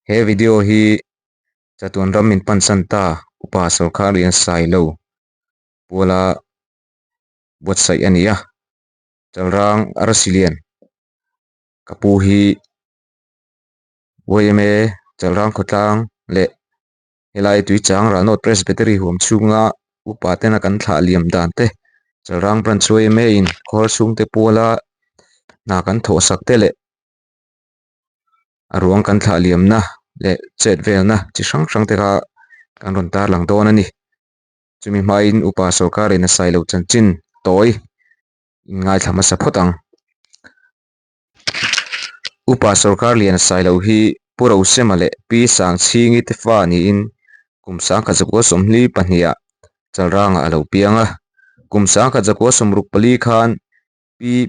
he video hi chatun ram min pansan ta upa sarkar in sai lo pola buat sai ania chalrang arasilian kapu hi voime chalrang khotlang le helai tui chang ranot presbytery hum chunga upa tena kan thla liam dan te chalrang branch voime in khor chung te pola na kan tho sak te le aruang kan thla liam na le chet vel na chi hrang hrang te kha kan ron tar lang don ani chumi hmain upa sarkar in sai lo chanchin toy ngai thama sa photang upa sarkar lian sai lo hi puro semale pi sang chingi te fa ni in kumsang kha zakwa somhli pahnia chalranga alo pianga kumsang kha zakwa somruk pali khan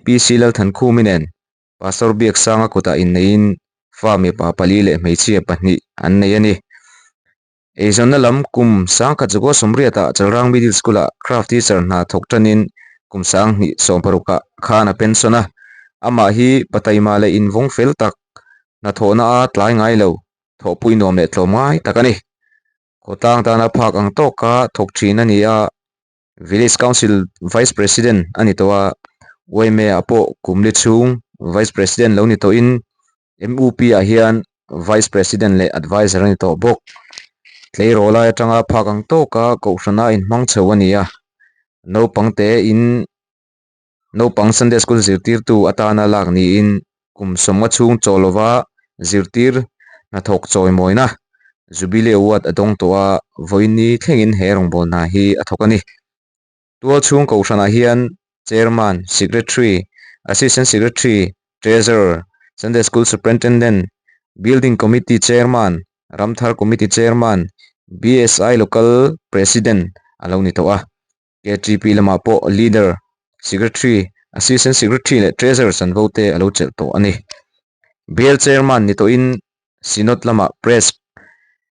pi silal than khu minen pastor biak sanga kota in nein fa me pa pali le meichia pahni an nei ani ezon lam kum sang kha zakwa somriata chalrang middle school a craft teacher na thok tanin kumsang ni somparuka khana pensona ama hi pataima le in vong fel tak na thona a tlai ngai lo tho pui nom le tlomai takani kotang tana phak ang to ka thok thin ani a village council vice president ani towa oime apo kumli chung vice president lo ni to in MUP a hian vice president le advisor ani to bok tlei rola atanga phak ang to ka ko hrana in hmang chho ani a no pangte in no pang Sunday school zirtir tu atana lak ni in kum somma chung cholowa zirtir na thok choi moina zubile wat adong towa voini thlengin herong bol na hi athokani tual chung ko hrana hian chairman secretary assistant secretary treasurer Sunday school superintendent building committee chairman ramthar committee chairman BSI local president aloni towa KTP lama po leader secretary assistant secretary le treasurer san vote alo chel to ani bel chairman ni to in sinot lama press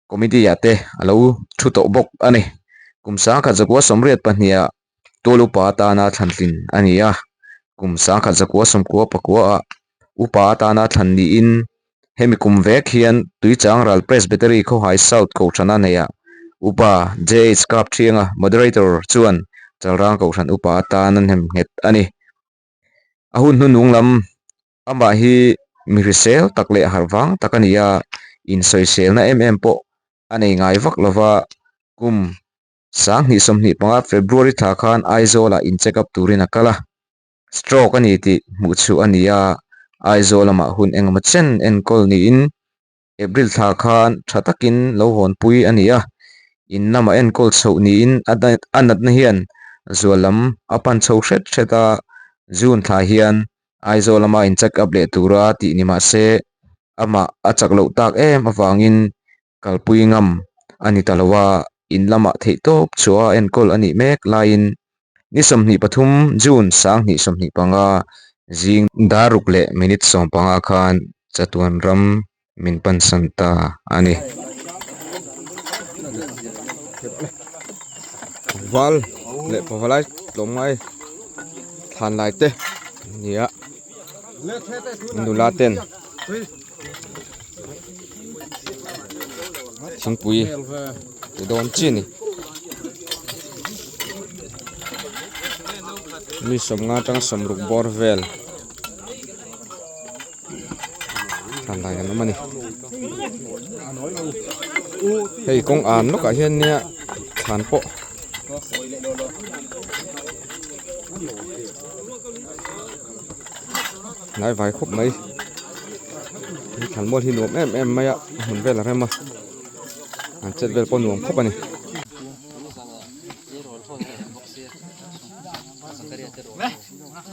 committee ate alo thu to bok ani kumsa kha zakwa somriat pahnia tolu pa ta na thantlin ania kumsa kha zakwa somkwa pakwa upa ta na thlan ni in hemi kum vek hian tui changral presbytery kho high south ko thana neya upa JH kap thianga moderator chuan chalrang ko than upa ta nan hem het ani ahun nu nunglam ama hi mirisel takle harwang takania in soisel na po anei ngai vak lova kum sang ni somni panga February tha khan aizola in check up turina kala stroke ani ti mu chu ania aizola ma hun engma chen en kol ni in April tha khan thatakin lo hon pui ania in nama en kol chho ni in anat na hian zualam apan chho hret hreta June tha hian aizola ma in check up le tura ti ni ma se ama achak lo tak em awangin kalpui ngam ani talawa in lama thei top chua en kol ani mek lain ni somni pathum June sang ni somni panga jing daruk le minute som panga khan chatuan ram min pan santa ani val le pawalai tlomngai than lai te nia nulaten thingpui te don chini mi somnga tang somruk borvel than lai kan mani hei kong an lo ka hian nia than po nai vai khop mai ni than mol hi nuam em maya hun vel rema an chet vel po nuam khop ani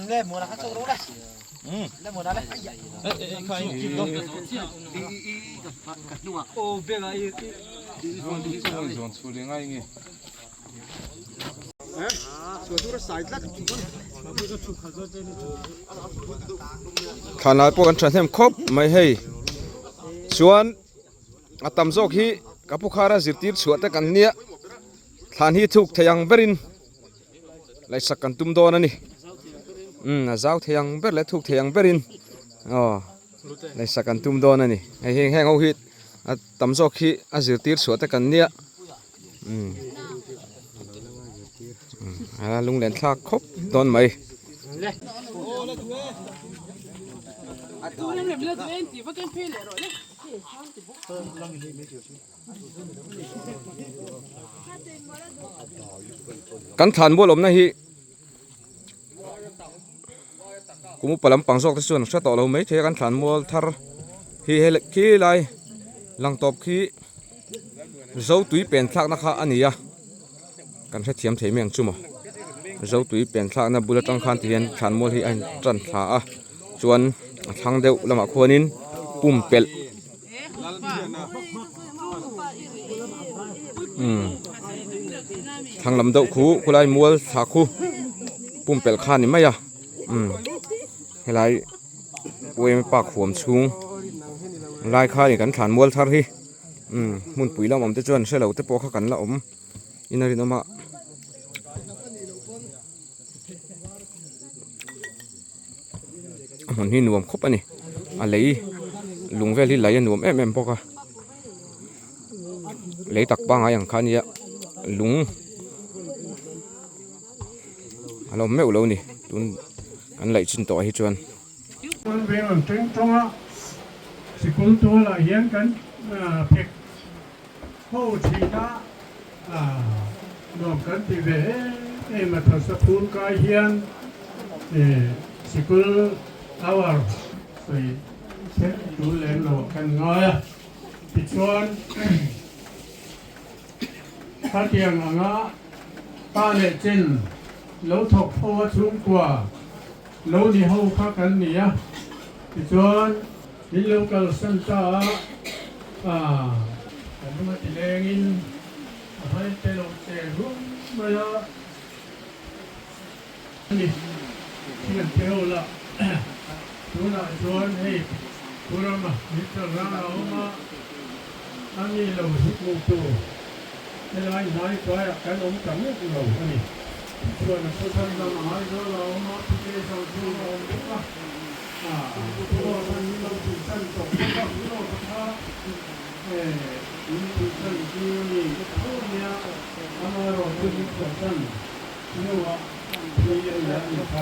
le mona ka choro la le mona le khai ki do o bela i zon chuli ngai ngi thanai po kan thanthem khop mai hei chuan atam jok hi kapukhara zirtir chuate kan nia than hi thuk theyang berin lai sakan tum don ani zau theyang ber le thuk theyang berin lai sakan tum don ani heng heng ho hi tam zawk hi a zirtir chhuat te kan nia lung len thlak khop don mai kan than bol om na hi kumu palam pangsok te chuan hra to lo mai the kan than mol thar hi hele khi lai lang top khi zo tui pen thlak na kha ania kan hre thiam thei meng chumo zo tui pen thlak na bulat tang khan tian than mol hi an tran thla a chuan thang deuh lama khuanin pum pel thang lam deuh khu khulai mual thla khu pum pel khan ni maya helai puem pa khuam chung lai kha ni kan than mual thar hi mun pui lam om te chuan selo te po kha kan la om inarin oma mon hi nuam khop ani a lei lungvel hi lai nuam em poka lei tak banga yang khania lung alo meu lo ni tun kan lai chin to hi chuan con về làm trứng trong á thì cũng tôi là hiến cấn việc hậu chỉ đã làm cấn thì về em mà thật sự phun cái hiến thì cũng áo rồi sẽ đủ lên lộ cần ngồi thì chuan phát hiện ở ngõ ta lệ trên lỗ thọc phô xuống qua lâu đi hậu khá cần nhỉ thì chuan đi lâu cầu sân ta nhưng mà tỷ lệ in phải tê lộc tê luôn bây giờ đi khi làm theo là chúng ta chuan hey chúng ta mà biết ra mà anh đi lâu hít một tu thế là anh nói coi cái ông cảm nhận lâu anh chuan là số thân là nói đó là mà cái sau chú là ông biết à chuan anh lâu chủ thân tổng các nó có những chủ thân chú này cái thôi nha anh nói rồi tôi biết chủ thân nhưng mà thì là người ta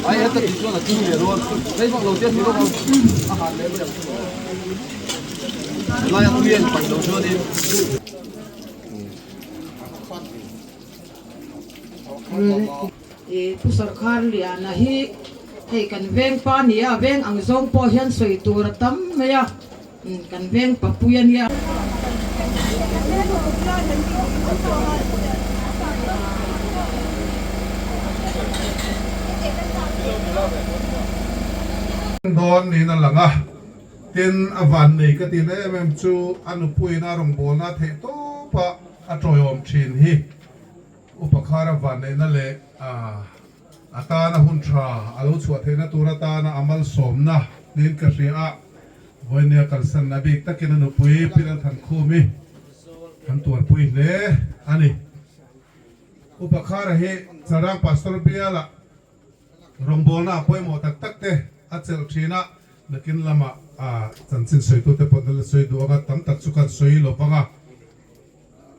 ai hết tất cả là kinh nghiệm luôn lấy vòng đầu tiên thì lúc không hàng đấy bây giờ lai ăn nguyên phần đầu chưa đi tu sarkar lian na hi hei kan veng pa nia veng ang zong po hian soi tur tam meya kan veng papuya nia đón này là lăng à tiền avan này cái tiền đấy em chú anh pui na rong bol na thế to pa à trôi om chin hi upakhara van này na le ata na hun tra alo chuat thế na tura ta na amal som na nên cái gì à với nia cái san na bik ta kia na pui pilan thằng khu mi thằng tuan pui le ani upakhara hi sarang pastor bia la rong bol na pui mo tak tak te achel thina lekin lama chanchin soi tu te podal soi do ga tam tak chukan soi lo panga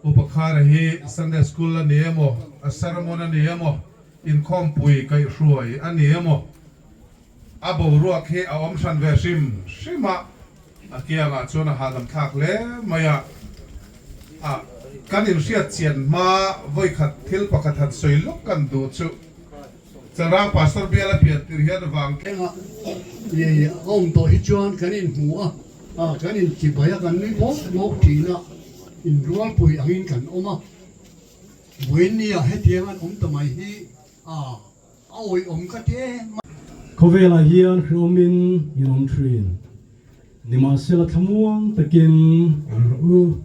upakhara hi Sunday school la niemo a ceremony niemo in khom pui kai ruai aniemo abo ruak hi a om san ve shima akia nga chona hadam thak le maya kan in riat chian ma voi khat thil pakhat hat soi lok kan du chu sarang pastor biala piat tir hian wang ye ông to hi chuan kan in hmu a kan in chi baya kan ni mok thina in rual pui angin kan oma When you had the to my he ôi cái thế Kovela hian Romin Yinom Trin Nima Sela Tamuang Takin Amru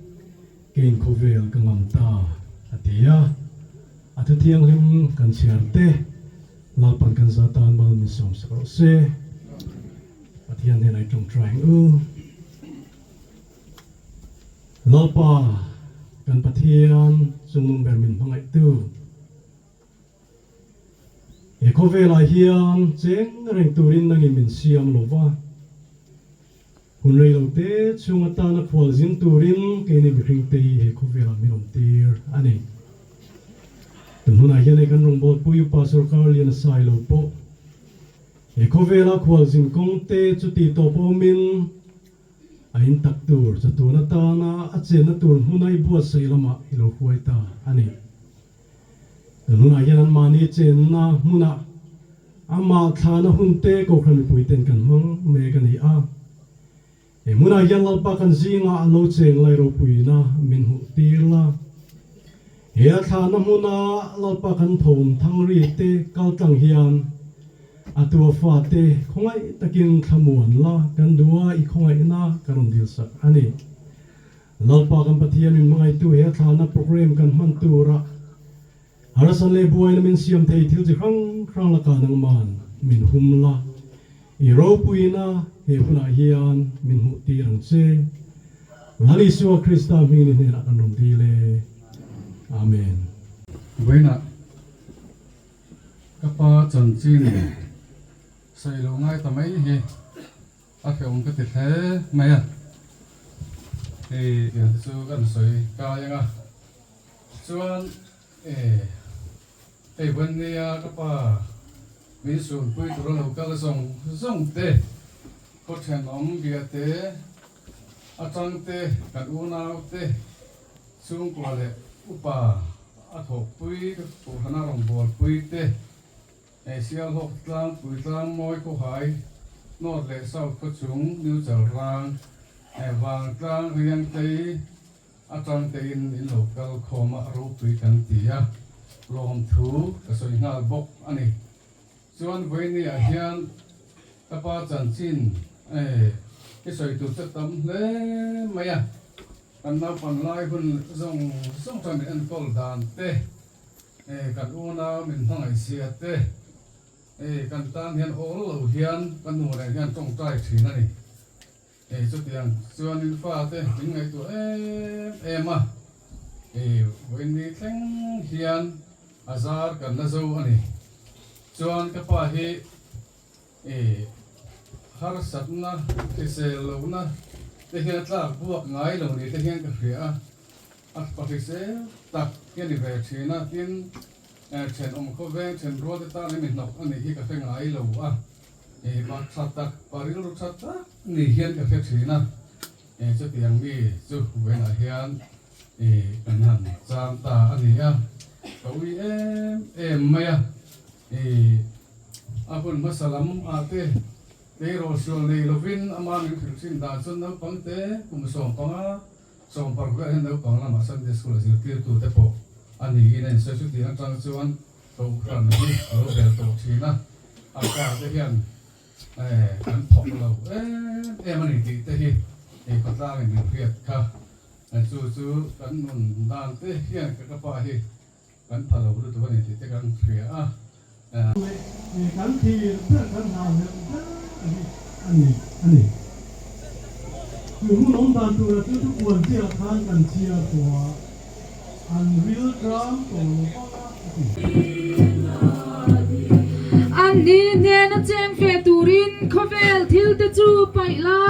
Gain Kovel Gangamta Atia Atatiang Lim Kansiarte Lapan Kansatan Mal Misom Sakose Atian Henai Trong Triang Lapa Kan Patian Sumung Bermin Pangai Tu Kovela hian cheng reng turin nang imin siam lova hunrei lo te chunga ta na khwal zin turin ke ni bring te he kovela minom tir ani tununa hian kan rong bol puyu pa sarkar lian sai lo po kovela khwal zin kong te chuti to po min ain tak tur chatuna ta na achen na tur hunai buat sai lama ilo huai ta ani Nuna yan mani chen na muna ama thana hunte ko khan puiten kan mong me kan a muna yan lalpa kan zinga alo chen lai ro puina min hu tirla thana muna lalpa kan thom thang ri te kal tang hian atua fa te khongai takin thamuan la kan duwa I khongai na karon dil sak ani lalpa kan pathian min mangai tu thana program kan man tura Harasan le buai na min siam thei thil chi krang la ka nang man min humla I ro puina he huna hian min hu ti rang che lali suwa Krista min ni na kan rom ti le amen Buena Kapa Chan Chin Sai lo ngai tamai he a khom ka ti the mai a e su kan soi ka yanga chuanวันนี้ก็ป่ามีส่วนคุยตัวเราก็ส่งเตะก็เช่นอมเบียเตะอาจารย์เตะกันอุณาเตะส่งกว่าเลยอุปาอาถกคุยผู้หน้ารองบอลคุยเตะเสียหกตามคุยตามมอยก็หายนอดเลยเศร้าก็สูงนิ้วจะรางวางกลางเรียงเตะอาจารย์เตะอินโลกก็ขอมารู้คุยกันตีอะลมถูกสวยงามบกอันนี้ส่วนวันนี้อาเฮียนกระป๋าจันจินที่สวยตุจะทำเลยไหมอ่ะกันนับปันไล่คนส่งทำเป็นกอลดานเตะกันอูน่าเป็นทั้งไอเสียเตะกันตานเฮียนโอ้โหเฮียนกันหนูอะไรเฮียนต้องใจถีนั่นนี่จุดยังส่วนอินฟ้าเตะถึงไงตัวมาวันนี้แข่งเฮียนอาซาร์กันนะโซอันนี้ส่วนกระป๋าฮีฮาร์สัตนะที่เซลล์นะที่เฮียนตากบวกไงเหล่านี้ที่เฮียนกระเฟียอัดปฏิเสธตักเฮียนเวทีนะที่เช่นอมเขาเวงเช่นรัวที่ตาในมินกอันนี้ที่กระเฟียไงเหล่าบางสัตตักปาริลุสัตตะนี่เฮียนกระเฟียทีนะจุดยังมีจุดเวงเฮียนกันหันจามตาอันนี้เขาไม่คุณมาสลัมอาเตเตโรชลในลวินอามามิถึงสินดาจนนับปังเตกุมส่งปังส่งปังก็เห็นนับปังละมาสันเดสกุลสิที่ตัวเตปอันนี้เนี่ยเสด็จที่อันจังจวนตัวครันนี้เราเดินตัวชีนะอากาศเทียนกันพกเรามันอีกทีเตะก็ตั้งเป็นเพียรค่ะจู่กันนุ่นดานเตะเฮียนกระป๋าเฮกันพาเราดูตัวนี้ที่กันเพียกันทีเพื่อนกันหาเรื่องอันนี้คือผู้น้องตาตัวทุกคนที่เราทานกันเชียร์ตัวอันวิลกรามตัวอันนี้เนี่ยนะเจมเฟตูรินคอเวลทิลเตจูไปละ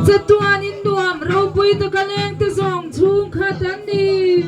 จะตัวนินดวมเราปุยตะกะเลงตะสองชูขัดอันนี้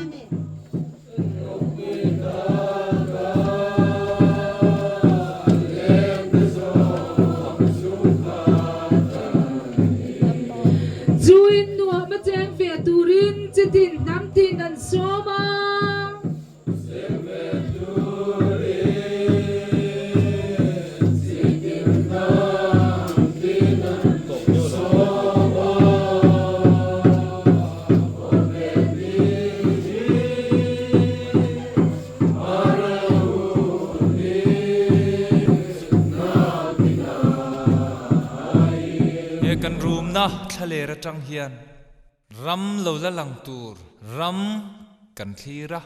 kan room na thale ra tang hian ram lo la lang tur ram kan thira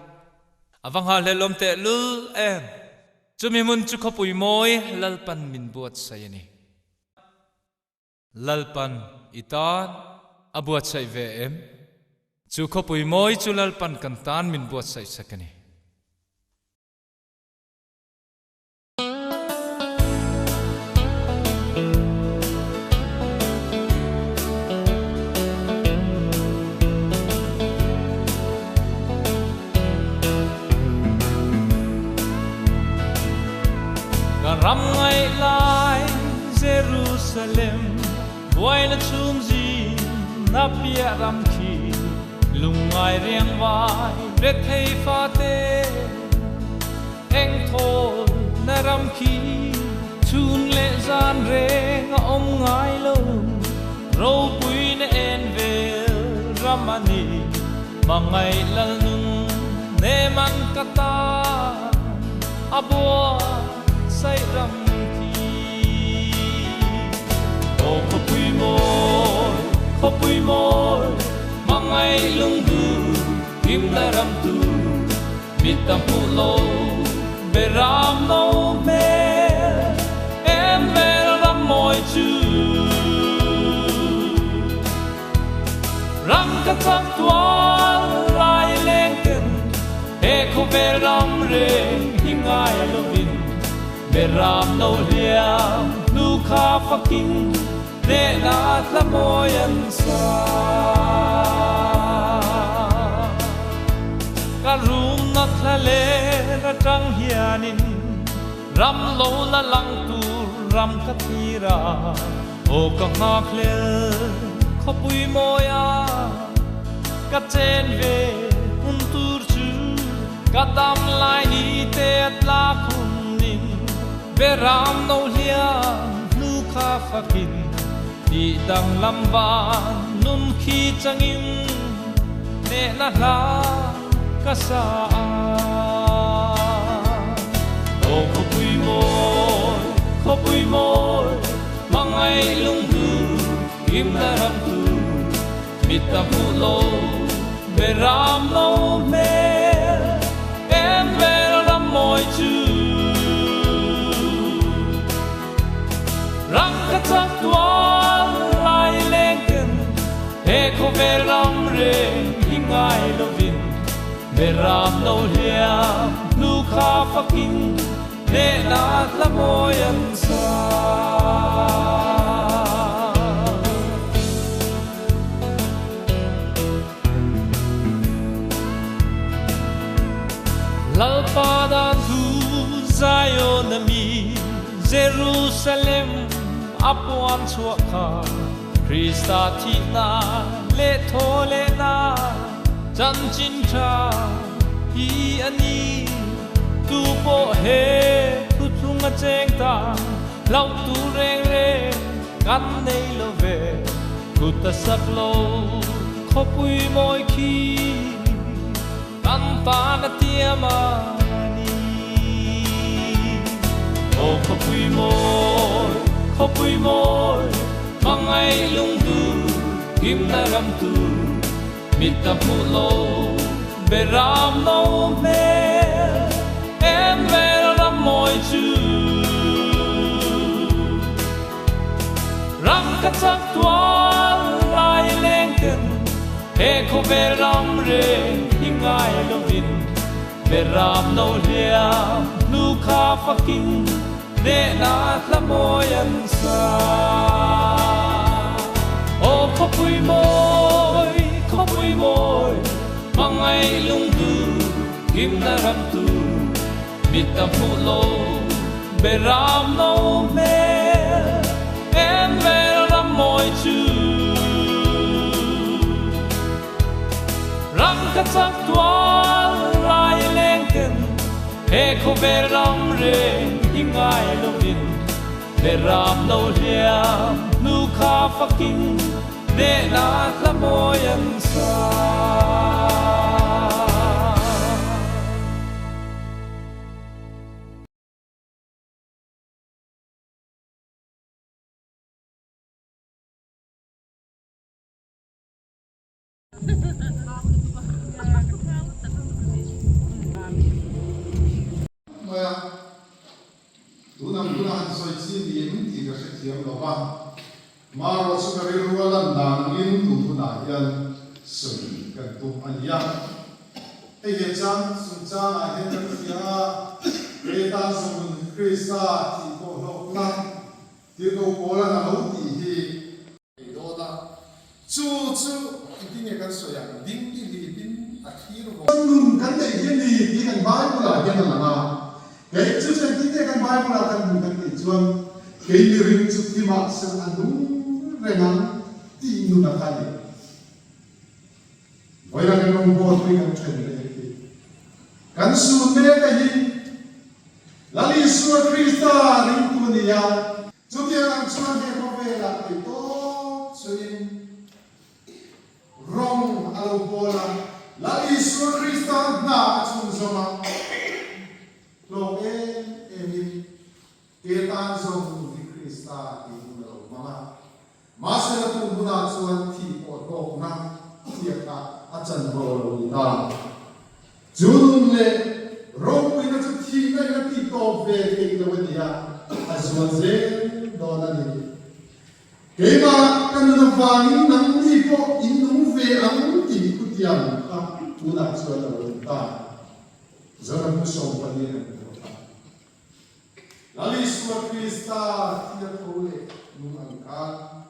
awang ha lelom te lul em chumi mun chu khopui moi lalpan min buat sayani lalpan itan abuat sai ve em chu khopui moi chu lalpan kan tan min buat sai sakani ram ngay lai Jerusalem boy na chum ji na pia ram khi lung ngai riang vai red thei fa te eng thol na ram khi chun le zan re nga om ngai lo ro pui na en vel ramani mangai lal nun ne man kata abo say ram thi o khopui môi mangai lung du kim la ram tu mitam pu lo beram no me em ve ram moi chu ram ka tak tua lai leng ken e ko ve ram re hingai lo vin beram no liam nu kha faking de na la moyan sa ka room na thale ra tang hianin ram lo la lang tu ram ka thira o ka ha khle khopui moya ka chen ve un tur chu ka dam lai ni te atla khun beram no liam nu kha fakin di dang lam van num khi changin ne na la ka sa o khopui môi mangai lung du kim la ram tu mitam pu lo beram no me em ve ram moi chu rang ka tak tua lai leng ken e ko ve ram re hingai lo vin beram no liam nu kha faking ne na la moyan sa lalpada tu Zion mi Jerusalem apuan chuakha Krista thi na le thole na chan chin tha hi ani tu po he tu thunga cheng ta lau tu reng re kan nei lo ve ku ta sak lo khopui moi khi kan ta na tiama o khopui môi mangai lung du kim na ram tu mitam pu lo beram no me em ve ram moi chu ram ka tak tua lai leng ken e ko beram re hingai lo vin beram no liam nu kha faking de na la moyan sa o khopui môi mangai lung du kim na ram tu mitam pu lo beram no me em ve ram moi chu ram ka tak tua lai leng ken e ko beram re hingai lo vin beram no liam nu kha faking de na la moyan sa nam tu han soi chi ni mun ti ga se thiam lo ba ma ro su ka ri ru lan dan in tu na yan sun kan tu an ya e ye chang sun cha na he kan ya e ta sun krista ti ko lo na ti ko ko la na lo ti hi e do da chu ti ne kan so ya ding ti li bin a thi ro nun kan dei hian ni ti kan bai pula hian na na ke chu chen ti te kan bai pula kan mun kan ti chuan ke ni ring chu ti ma sa anu rengan ti nu na ka ni voi la kan no bo tu kan chen le ti kan su me ka hi la li su krista ring tu ni ya chu ti ang chuan he ko ve la ti to chuin rong alo bola la Isu Krista na chung zoma lo emin ketan zong di Krista di lo mama masela tu buda chuan thi po ko na tiak na achan bo ta junun le ro wi na chu thi na na ti to ve ke lo dia azwan ze do na ni keima kan na wangin nang ni po in nu ve ang ti kutiam una suela voluntà zona muso panire la lisua Krista tia tole nun anka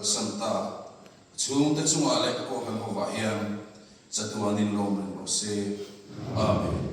Santa chung te chunga le ko han ho wa hian chatuanin lom lo se amen.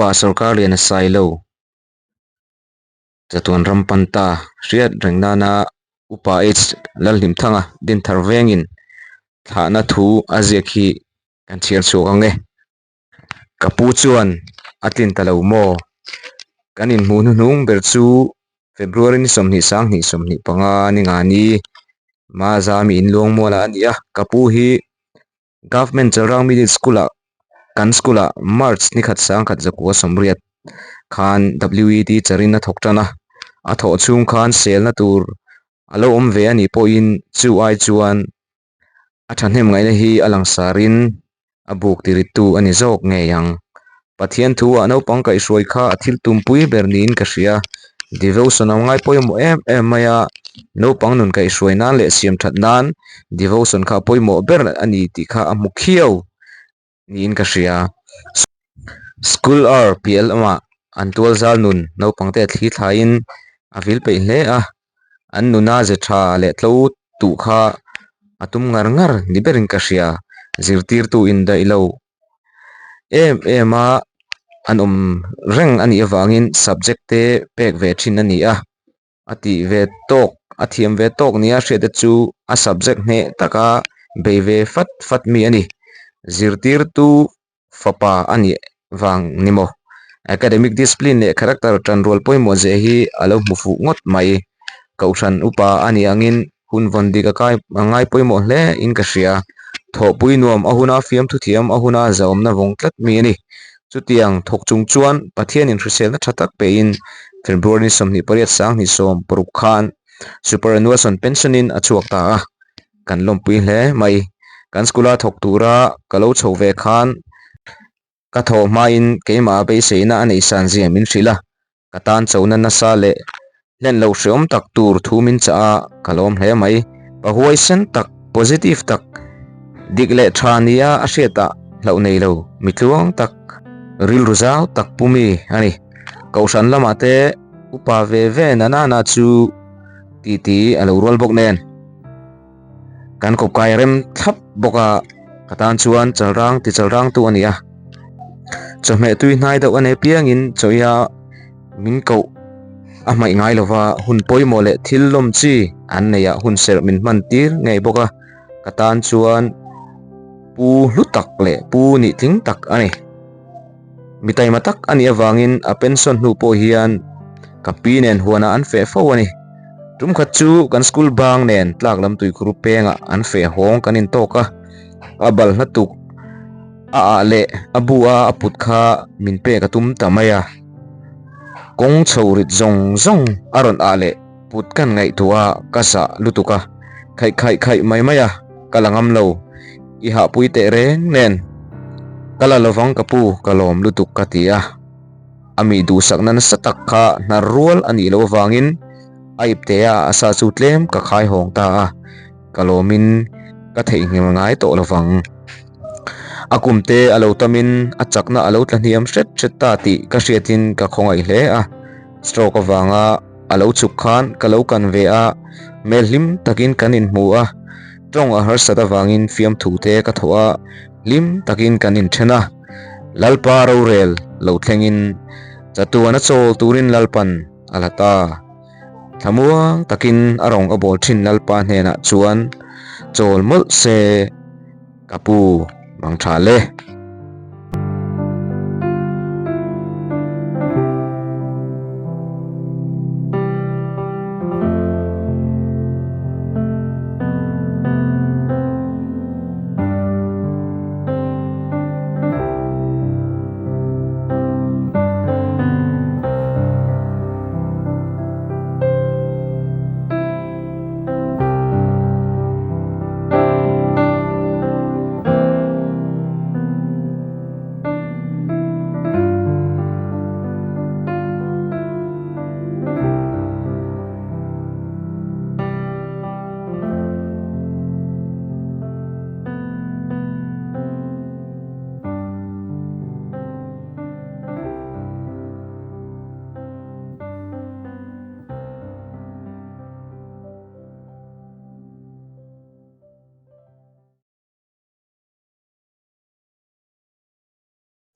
upa sarkar lian sailo chatuan rampanta riat rengnana upa h lalhim thanga din tharvengin thana thu azekhi kan thial chu ange kapu chuan atlin talo mo kanin hmun hnung ber chu February ni somni sang ni somni panga ni ngani ma zami in long mola ania kapu hi government Chalrang middle school kan school March ni khat sang khat zakua somriat khan WED charina thoktana a tho chung khan sel na tur alo om ve ani po in chu ai chuan a thahnem ngai na hi alang sarin abuk tiritu ani jok nge yang pathian thu ano pangkai sroi kha athil tumpui bernin ka hria devotion am ngai poimo em maya no pangnun kai sroi nan le siam that nan devotion kha poimo ber ani ti kha amukhiau nin ka hria school RPL ama antual zal nun no pangte thli thlain avil pe hle a an nuna je tha le tlo tu kha atum ngar ngar ni berin ka hria zirtir tu in da ilo ema an reng ani awangin subject te pek ve thin ani a ati ve tok athiam ve tok nia hriat chu a subject ne taka be ve fat mi ani zirtir tu fapa ani wang nimo academic discipline le character tan rol poimo je hi alo mufu ngot mai kauthan upa ani angin hun vondi ka kai ngai poimo hle in ka hria tho pui nuam ahuna fiam thu thiam ahuna zawm na vong tlat mi ani chutiang thok chung chuan pathian in hrisel na thatak pe in February ni somni pariat sang ni som paruk khan superannuation pension in achuak ta a kan lom pui hle mai kan skula thok tura kalo chhove khan ka tho ma in keima be seina anei san ziam in thrila katan chona na sa le len lo hriom tak tur thumin cha kalom hle mai pahuai sen tak positive tak dikle thania a hriata hlo nei lo mitluang tak ril ruzau tak pumi ani kaushan lama te upa ve ve na chu ti alo rol bok nen kan ko kai rem thap boka katan chuan chalrang tu ania chome tui hnai do ane piangin choya min ko a mai ngai lova hun poimo le thil lom chi an neya hun ser min man tir ngei boka katan chuan pu hlutak le pu ni thing tak ani mitai matak ani awangin a pension hnu po hian kapi nen huana an fe fo ani tum khat chu kan school bang nen tlak lam tui khuru penga an fe hong kanin toka abal na tuk a le abua aput kha min pe ka tum tamaya kong chourit zong aron ale put kan ngai tua kasa lutuka khai mai maya kalangam lo I ha pui te re nen kala lovang kapu kalom lutuk katia ami du saknan satak kha na rual ani lo wangin aip te a asa chutlem ka khai hong ta kalomin ka thei ngai to lovang akumte alo tamin achakna alo tlaniam hret ta ti ka hriatin ka khongai hle a stroke awanga alo chuk khan kalo kan ve a melhim takin kanin mu a tong a har sada wangin fiam thu te ka thoa lim takin kanin thena lalpa ro rel lo thlengin chatuana chol turin lalpan alata thamuang takin arong abol thin lalpa hena chuan chol mol se kapu mang thale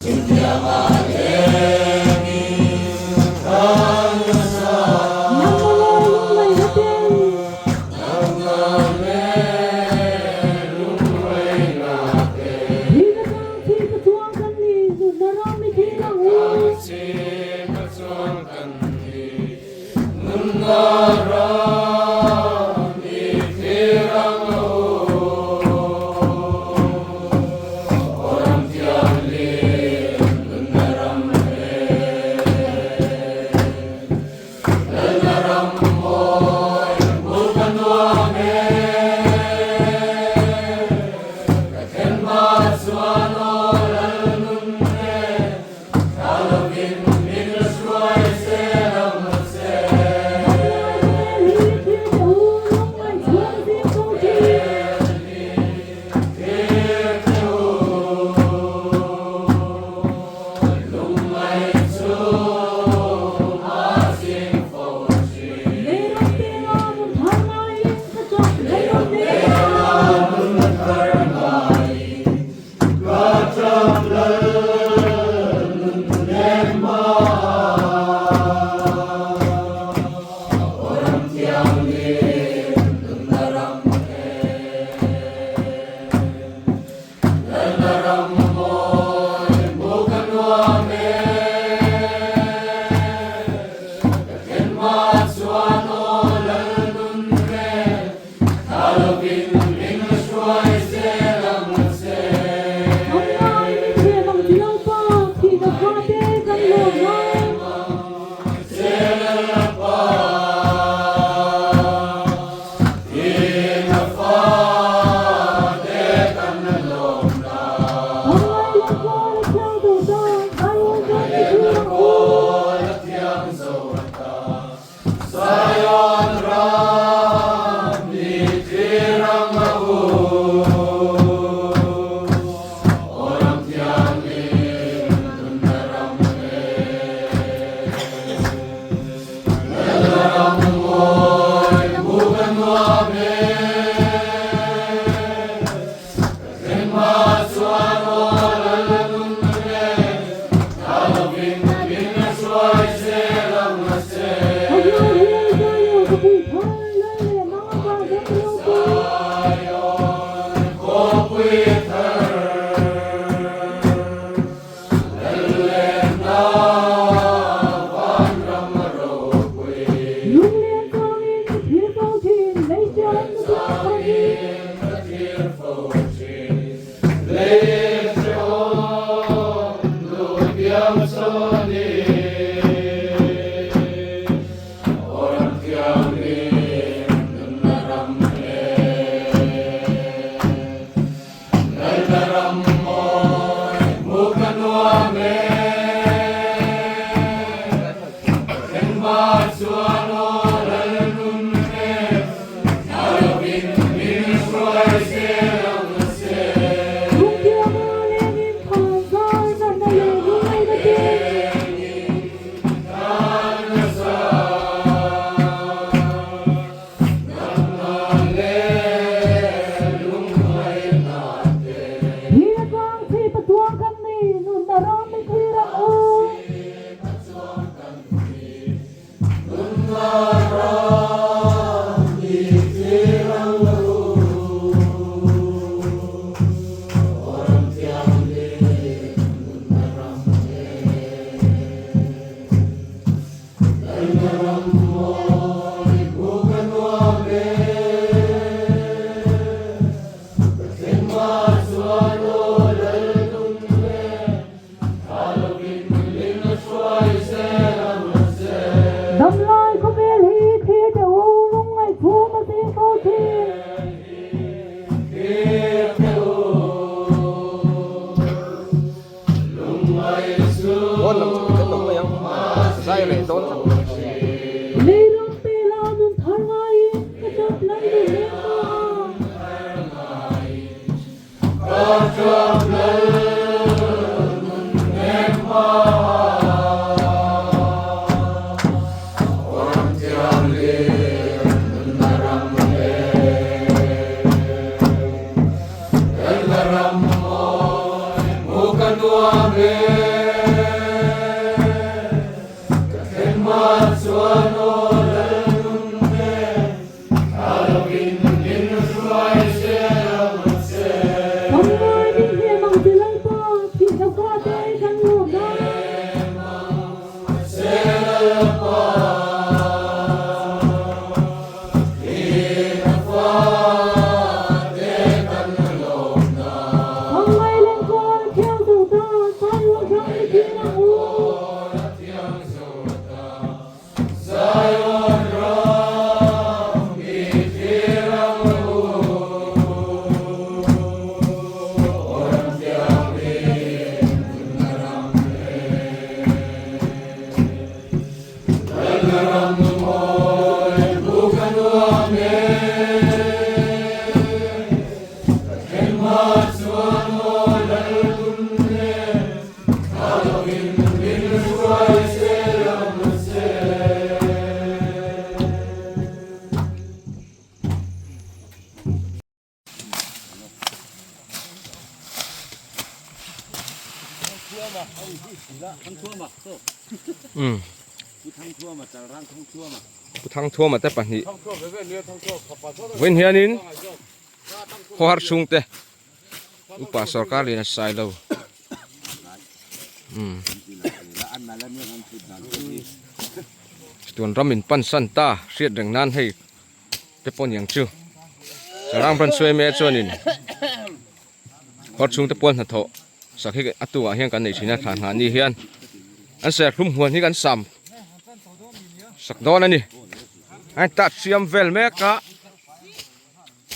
India Ôn làm cái tụng này không? Sai rồi, đốn. ผู้ทั้งทั่วมาแต่ปะนี้เว้นเฮียนินขอหัดซุงเตอุปสรรคการเรียนสายเราส่วนรำมินปันสันตาเสียดดังนั้นให้เตปนอย่างชื่อสรางพันสวยเมฆส่วนนี้ขอดซุงเตปนหัดโถสักให้อัตัวเฮียงกันในชินาฐานหานี่เฮียนอันเสียคลุ้มหัวนี่กันซ้ำสักดอนนี่ไอ้ตัดเสียมเวลเมกะ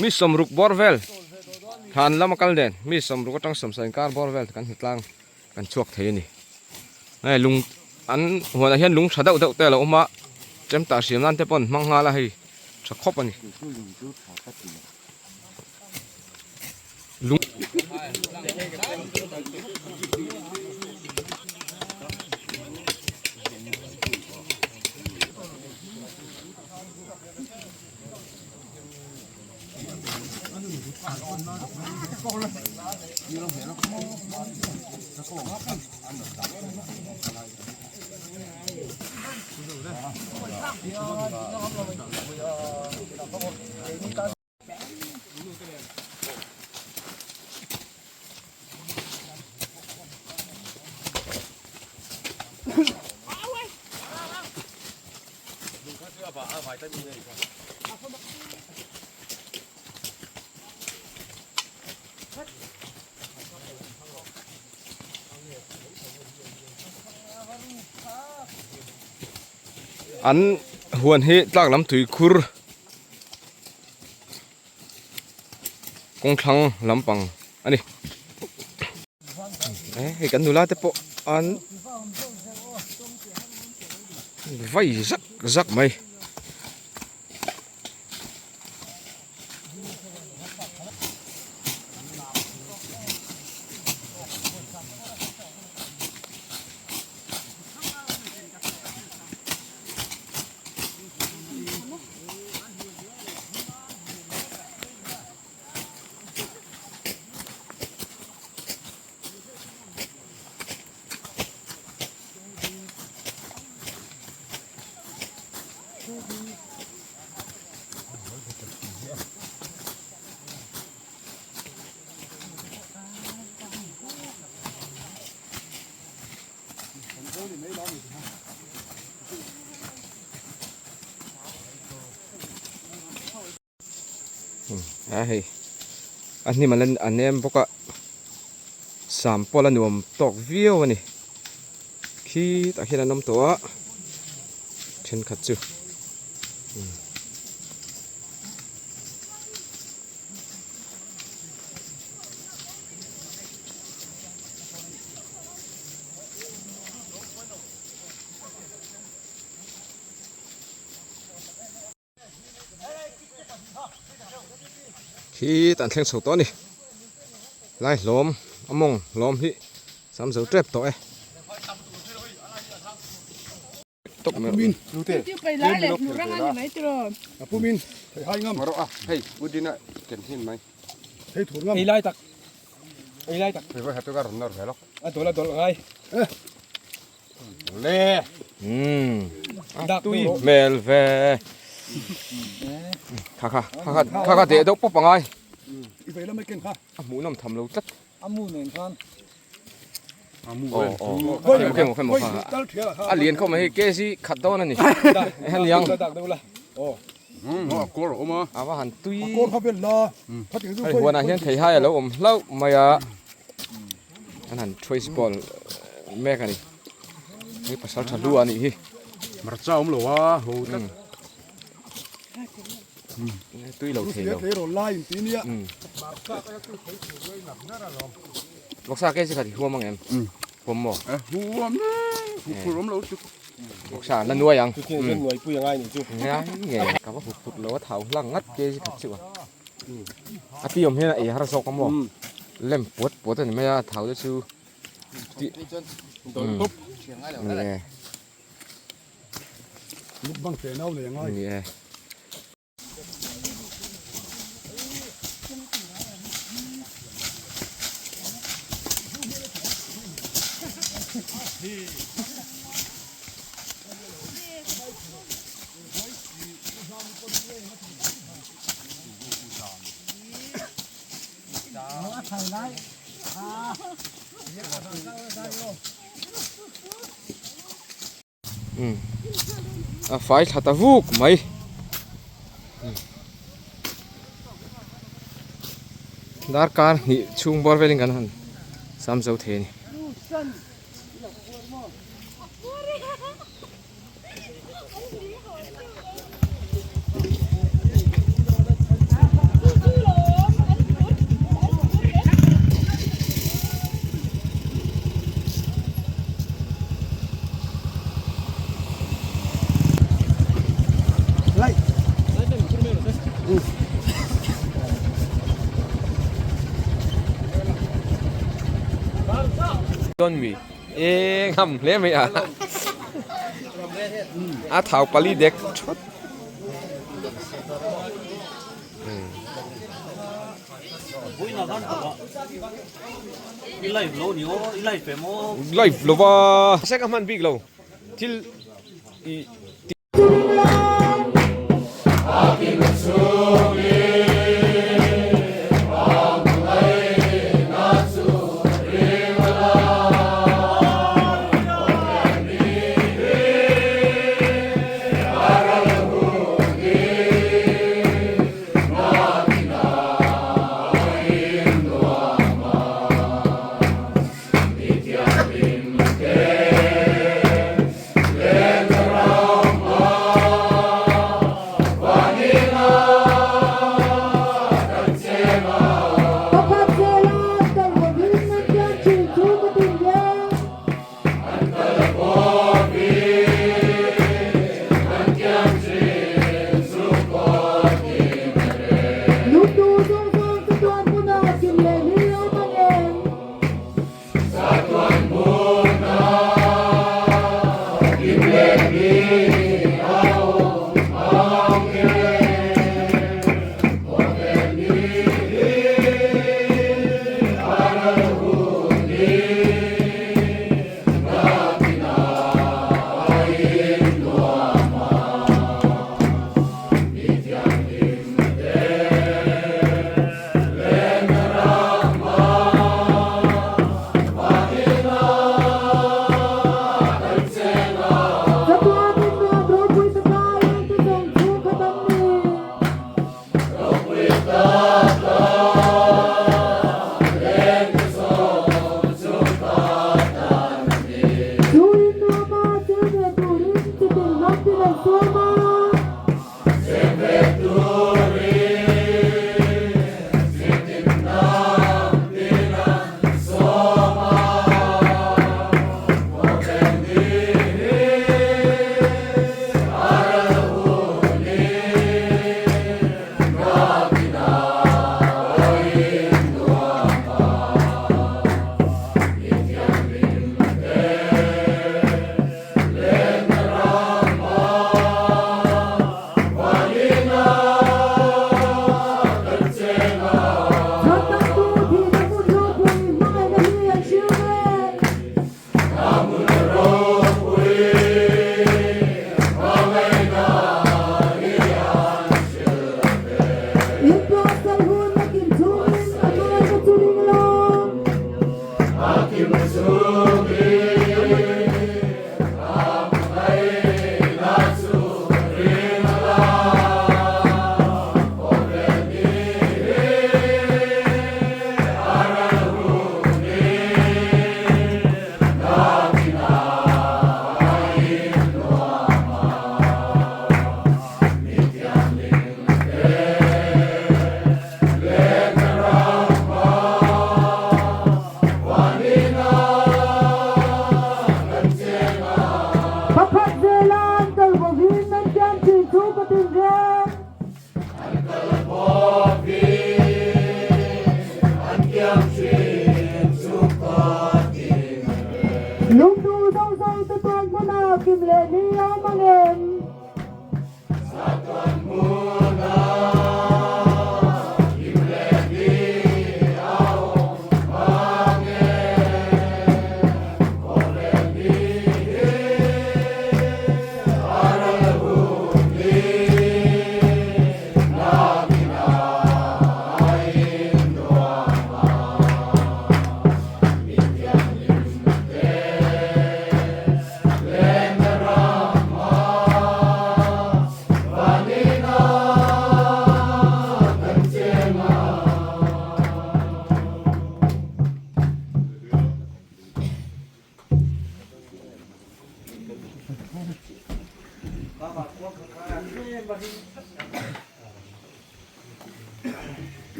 มีสมรุกบอร์เวลทานลำกันเด่นมีสมรุกก็ต้องสมใส่การบอร์เวลกันหิตลังกันชวกเทนี่ไอ้ลุงอันหัวเฮียนลุงชะเดาแต่เราออกมาเต็มตาเสียมนั่นเตปนมังงาละให้สักครบอันนี้ลุง อันหวนเฮตากลำถุยคุรกงทังลำปังอันนี้เฮ้กันดูแลแต่ปออันไว้ซักไหมอันนี้มันเล่นอันนี้พวกสามปอละหน่วมตอกวิวนี่ขี้ตะเคียนน้ำตัวเช่นขัดจูขี้ตันเทียงสูตัวนี่ไล่ล้มอมงล้มที่สามเสาเจ็บตัวตกเมื่อวินดูเตะไปไล่เลยหนูร่างอันไหนตัวผู้วินให้งามมาแล้วเฮ้ยวุฒิน่ะเก่งที่ไหมเฮ้ยถูกงามไอ้ไล่ตักไปว่าเหตุการณ์นั้นเหรอตัวละไงเล่ดักตุยเมลเวข้าเตะดกปุ๊บปังไงอีเวลไม่เก่งค่ะหมูน้ำทำเราจัดหมูหนึ่งพันหมูเก่งค่ะเรียนเข้ามาให้เกซี่ขัดโต้นั่นนี่ให้เลี้ยงโกรธมาว่าหันตุยโกรธเขาเป็นล้อไอ้หัวหน้าเฮียนไทยให้แล้วแล้วมาอันนั้นช่วยสปอร์ตแม่กันนี่ภาษาทะลุอันนี้ mà cháu ông lỗ à hồ tất tuy lầu thế đâu thế rồi lai tí nữa bọc sa cái gì cả thì hôm em hôm mò hôm hôm lỗ chụp bọc sa là nuôi ăn nuôi bùi ngay này chú nghe nghe cả bác phục lỗ thảo lăng ngắt cái gì thật sự à tiệm thế này hara sọc cái mò lem bột thì mấy thảo cho chú nghe lúc băng thế nào liền ngay nghe phải thật là vui mày dar kan ni chung bor veling kan han sam zo the ni con mì ngầm lên mày à thảo pali deck chốt live lo va sẽ cầm hand big lo til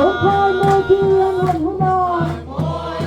Hãy subscribe cho kênh Ghiền Mì Gõ để không bỏ lỡ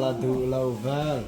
là đủ lâu vàng